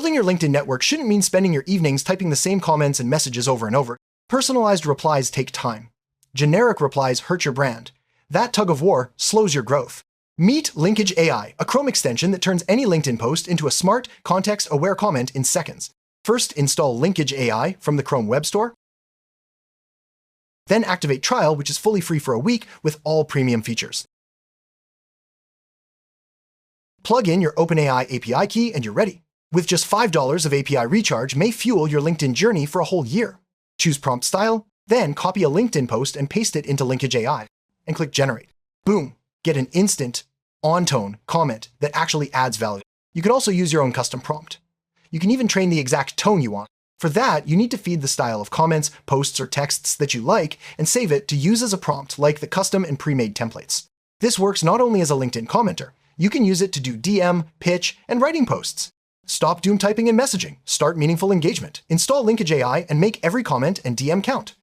Building your LinkedIn network shouldn't mean spending your evenings typing the same comments and messages over and over. Personalized replies take time. Generic replies hurt your brand. That tug of war slows your growth. Meet Linkgage AI, a Chrome extension that turns any LinkedIn post into a smart, context-aware comment in seconds. First, install Linkgage AI from the Chrome Web Store. Then activate trial, which is fully free for a week with all premium features. Plug in your OpenAI API key and you're ready. With just $5 of API recharge may fuel your LinkedIn journey for a whole year. Choose prompt style, then copy a LinkedIn post and paste it into Linkgage AI, and click Generate. Boom! Get an instant, on-tone comment that actually adds value. You can also use your own custom prompt. You can even train the exact tone you want. For that, you need to feed the style of comments, posts, or texts that you like and save it to use as a prompt like the custom and pre-made templates. This works not only as a LinkedIn commenter, you can use it to do DM, pitch, and writing posts. Stop doom typing and messaging. Start meaningful engagement. Install Linkgage AI and make every comment and DM count.